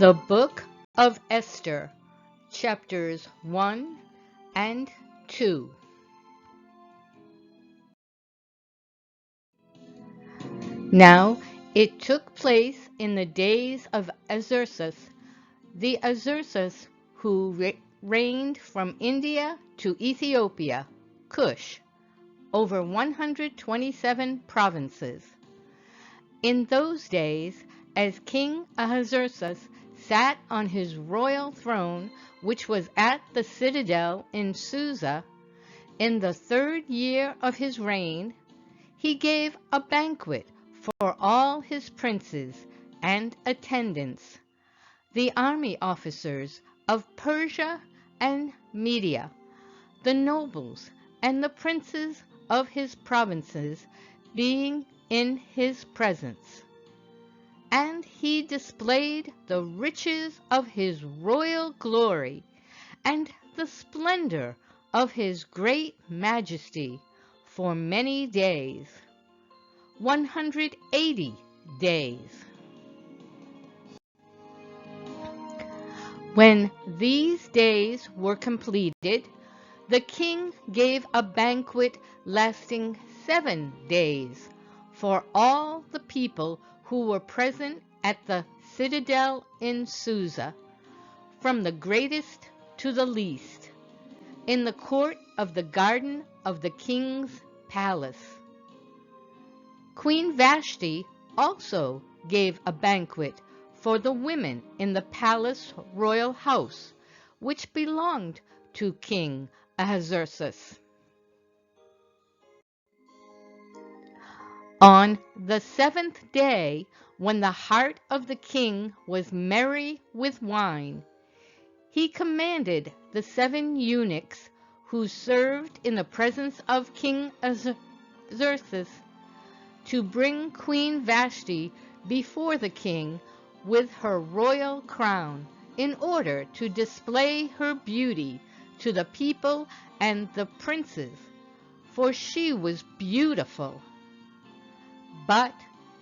The Book of Esther, chapters 1 and 2. Now it took place in the days of Ahasuerus, the Ahasuerus who reigned from India to Ethiopia, Cush, over 127 provinces. In those days, as King Ahasuerus sat on his royal throne, which was at the citadel in Susa, in the 3rd year of his reign, he gave a banquet for all his princes and attendants, the army officers of Persia and Media, the nobles and the princes of his provinces being in his presence. And he displayed the riches of his royal glory and the splendor of his great majesty for many days, 180 days. When these days were completed, the king gave a banquet lasting 7 days for all the people who were present at the citadel in Susa, from the greatest to the least, in the court of the garden of the king's palace. Queen Vashti also gave a banquet for the women in the palace royal house, which belonged to King Ahasuerus. On the 7th day, when the heart of the king was merry with wine, he commanded the 7 eunuchs who served in the presence of King Ahasuerus to bring Queen Vashti before the king with her royal crown, in order to display her beauty to the people and the princes, for she was beautiful. But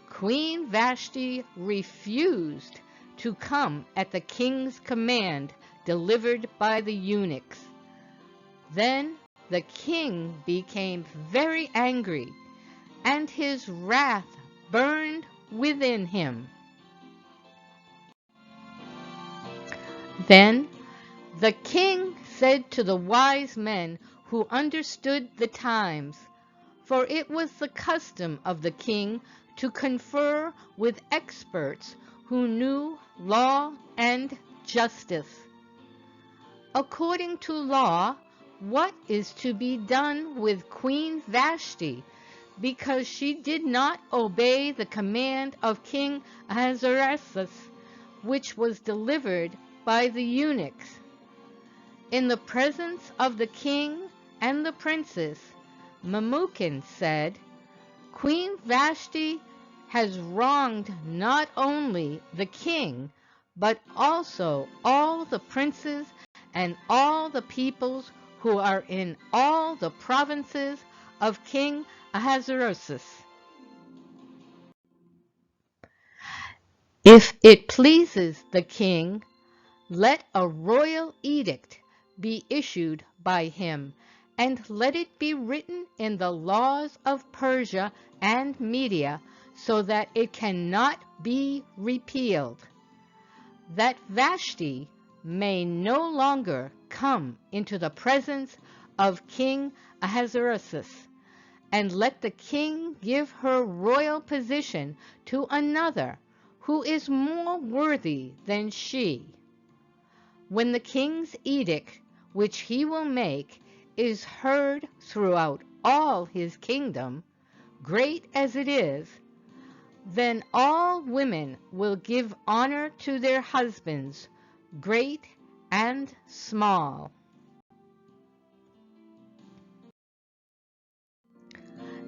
Queen Vashti refused to come at the king's command delivered by the eunuchs. Then the king became very angry, and his wrath burned within him. Then the king said to the wise men who understood the times, for it was the custom of the king to confer with experts who knew law and justice. According to law, what is to be done with Queen Vashti, because she did not obey the command of King Ahasuerus, which was delivered by the eunuchs? In the presence of the king and the princes, Memucan said, Queen Vashti has wronged not only the king, but also all the princes and all the peoples who are in all the provinces of King Ahasuerus. If it pleases the king, let a royal edict be issued by him, and let it be written in the laws of Persia and Media, so that it cannot be repealed, that Vashti may no longer come into the presence of King Ahasuerus, and let the king give her royal position to another who is more worthy than she. When the king's edict, which he will make, is heard throughout all his kingdom, great as it is, then all women will give honor to their husbands, great and small.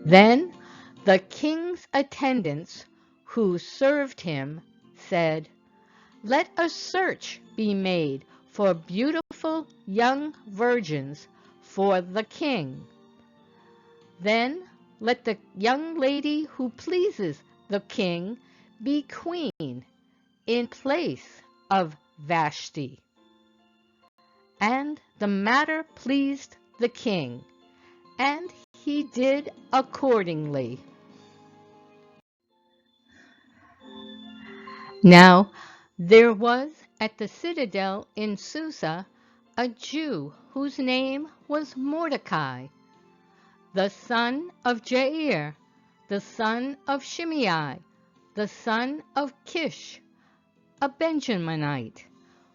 Then the king's attendants who served him said, Let a search be made for beautiful young virgins for the king. Then let the young lady who pleases the king be queen in place of Vashti. And the matter pleased the king, and he did accordingly. Now there was at the citadel in Susa a Jew whose name was Mordecai, the son of Jair, the son of Shimei, the son of Kish, a Benjaminite,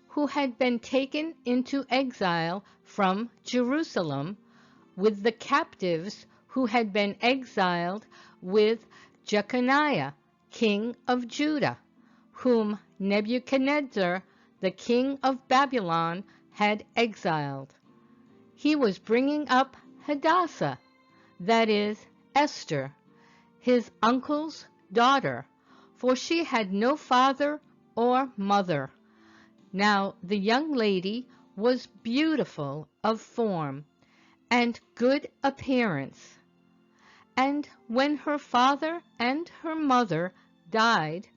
who had been taken into exile from Jerusalem with the captives who had been exiled with Jeconiah, king of Judah, whom Nebuchadnezzar, the king of Babylon, had exiled. He was bringing up Hadassah, that is, Esther, his uncle's daughter, for she had no father or mother. Now the young lady was beautiful of form and good appearance. And when her father and her mother died,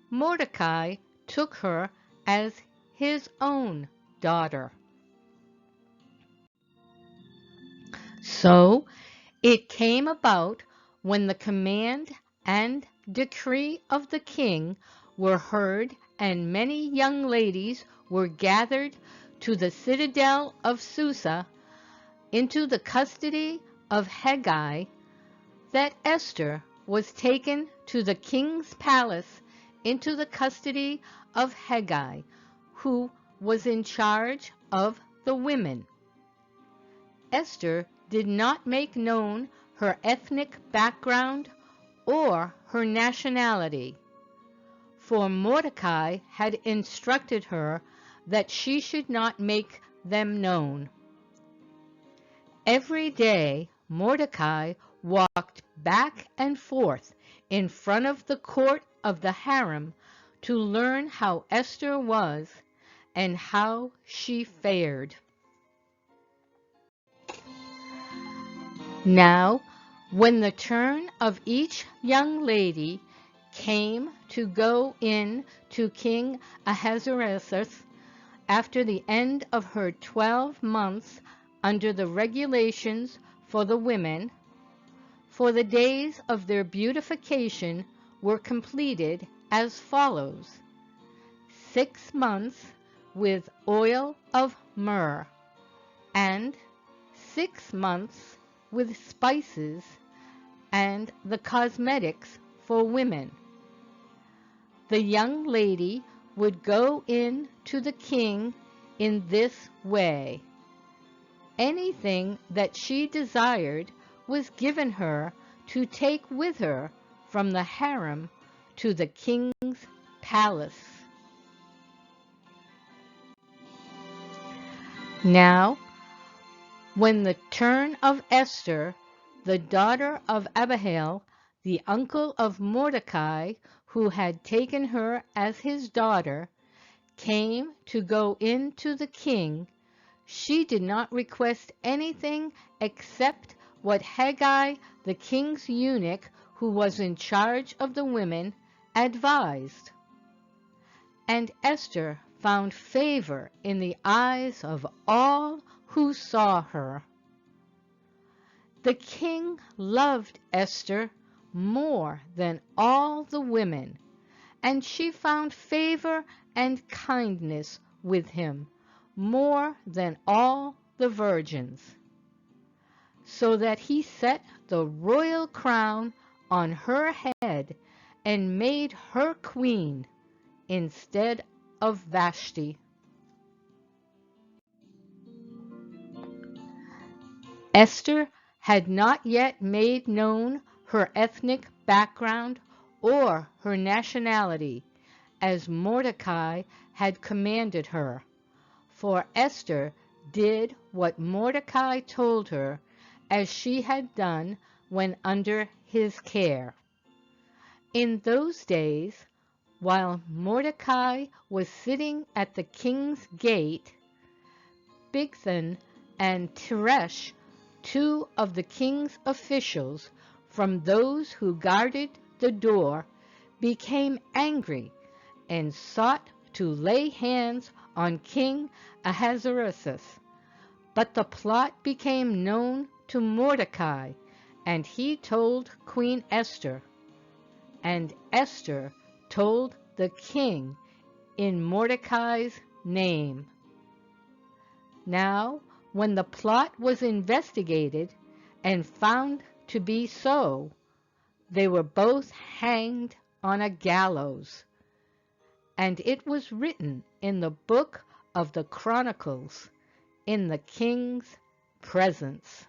Mordecai took her as his own daughter. So it came about, when the command and decree of the king were heard, and many young ladies were gathered to the citadel of Susa, into the custody of Hegai, that Esther was taken to the king's palace into the custody of Hegai, who was in charge of the women. Esther did not make known her ethnic background or her nationality, for Mordecai had instructed her that she should not make them known. Every day Mordecai walked back and forth in front of the court of the harem to learn how Esther was and how she fared. Now, when the turn of each young lady came to go in to King Ahasuerus, after the end of her 12 months under the regulations for the women, for the days of their beautification were completed as follows: 6 months with oil of myrrh, and 6 months with spices and the cosmetics for women. The young lady would go in to the king in this way. Anything that she desired was given her to take with her from the harem to the king's palace. Now, when the turn of Esther, the daughter of Abihail, the uncle of Mordecai, who had taken her as his daughter, came to go in to the king, she did not request anything except what Hegai, the king's eunuch, who was in charge of the women, advised. And Esther found favor in the eyes of all who saw her. The king loved Esther more than all the women, and she found favor and kindness with him more than all the virgins, so that he set the royal crown on her head and made her queen instead of Vashti. Esther had not yet made known her ethnic background or her nationality, as Mordecai had commanded her, for Esther did what Mordecai told her, as she had done when under his care. In those days, while Mordecai was sitting at the king's gate, Bigthan and Teresh, 2 of the king's officials from those who guarded the door, became angry and sought to lay hands on King Ahasuerus. But the plot became known to Mordecai, and he told Queen Esther. And Esther told the king in Mordecai's name. Now, when the plot was investigated and found to be so, they were both hanged on a gallows. And it was written in the book of the Chronicles in the king's presence.